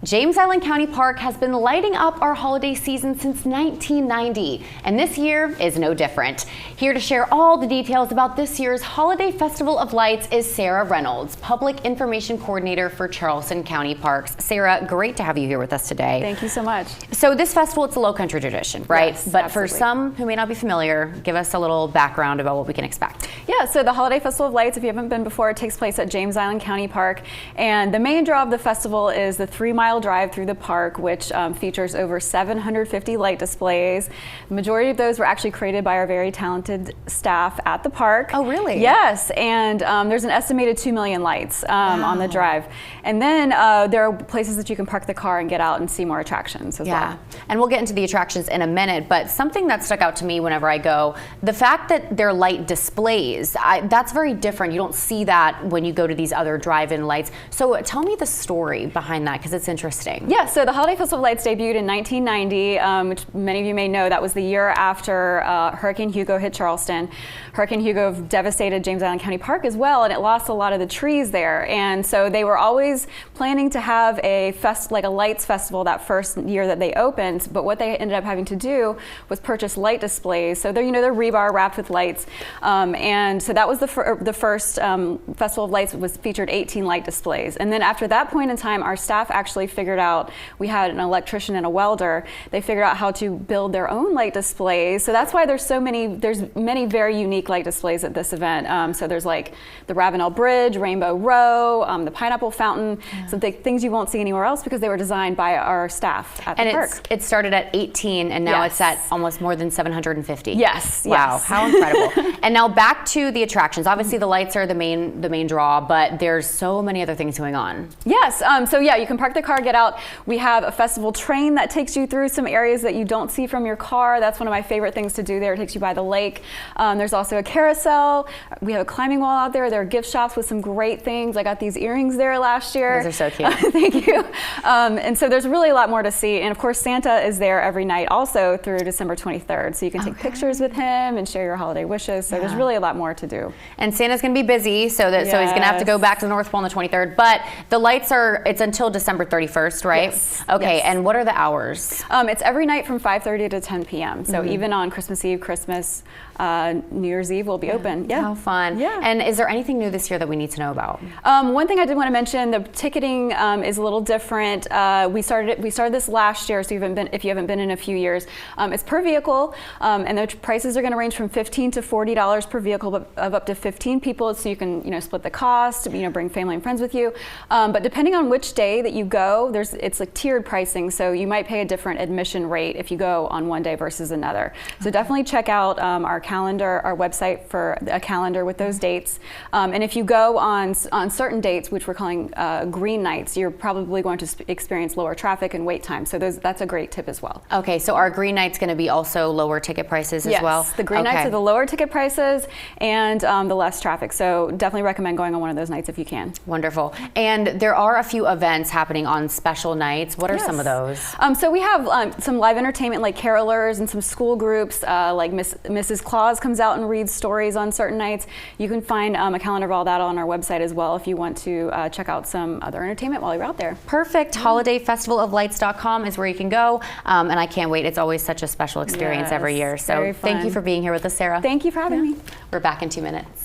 James Island County Park has been lighting up our holiday season since 1990, and this year is no different. Here to share all the details about this year's Holiday Festival of Lights is Sarah Reynolds, Public Information Coordinator for Charleston County Parks. Sarah, great to have you here with us today. Thank you so much. So this festival, it's a low country tradition, right? Yes, but absolutely. For some who may not be familiar, give us a little background about what we can expect. Yeah, so the Holiday Festival of Lights, if you haven't been before, it takes place at James Island County Park. And the main draw of the festival is the 3-mile drive through the park, which features over 750 light displays. The majority of those were actually created by our very talented staff at the park. Oh, really? Yes, and there's an estimated 2 million lights on the drive. And then there are places that you can park the car and get out and see more attractions as well. And we'll get into the attractions in a minute, but something that stuck out to me whenever I go, the fact that they're light displays, that's very different. You don't see that when you go to these other drive-in lights. So tell me the story behind that, because it's interesting. Yeah, so the Holiday Festival of Lights debuted in 1990, which many of you may know. That was the year after Hurricane Hugo hit Charleston. Hurricane Hugo devastated James Island County Park as well, and it lost a lot of the trees there. And so they were always planning to have a lights festival that first year that they opened. But what they ended up having to do was purchase light displays. So they're rebar wrapped with lights, and so that was the first Festival of Lights featured 18 light displays. And then after that point in time, our staff actually figured out, we had an electrician and a welder, they figured out how to build their own light displays. So that's why there's many very unique light displays at this event. So there's like the Ravenel Bridge, Rainbow Row, the Pineapple Fountain, some things you won't see anywhere else because they were designed by our staff at the park. It started at 18 and now it's at almost more than 750. Yes. Wow, yes. how incredible. And now back to the attractions. Obviously the lights are the main draw, but there's so many other things going on. Yes, so yeah, you can park the car, get out. We have a festival train that takes you through some areas that you don't see from your car. That's one of my favorite things to do there. It takes you by the lake. There's also a carousel. We have a climbing wall out there. There are gift shops with some great things. I got these earrings there last year. Those are so cute. Thank you. And so there's really a lot more to see. And of course, Santa is there every night also through December 23rd. So you can take pictures with him and share your holiday wishes. So there's really a lot more to do. And Santa's going to be busy, so he's going to have to go back to the North Pole on the 23rd. But the lights it's until December 31st, right? Yes. Okay, yes. And what are the hours? It's every night from 5:30 to 10 p.m. So even on Christmas Eve, Christmas, New Year's Eve will be open. Yeah. How fun. Yeah. And is there anything new this year that we need to know about? One thing I did want to mention, the ticketing is a little different. We started this last year, so if you haven't been in a few years. It's per vehicle, and the prices are going to range from $15 to $40 per vehicle, but of up to 15 people, so you can split the cost, bring family and friends with you. But depending on which day that you go, it's like tiered pricing, so you might pay a different admission rate if you go on one day versus another. So definitely check out our calendar, our website for a calendar with those dates. And if you go on certain dates, which we're calling green nights, you're probably going to experience lower traffic and wait time. So that's a great tip as well. Okay, so our green night's going to be also lower ticket prices as well? Yes, the green nights are the lower ticket prices and the less traffic. So definitely recommend going on one of those nights if you can. Wonderful. And there are a few events happening on special nights. What are some of those? So we have some live entertainment like carolers and some school groups, like Mrs. Claus comes out and reads stories on certain nights. You can find a calendar of all that on our website as well if you want to check out some other entertainment while you're out there. Perfect. HolidayFestivalOfLights.com is where you can go. And I can't wait. It's always such a special experience every year. So thank you for being here with us, Sarah. Thank you for having me. We're back in 2 minutes.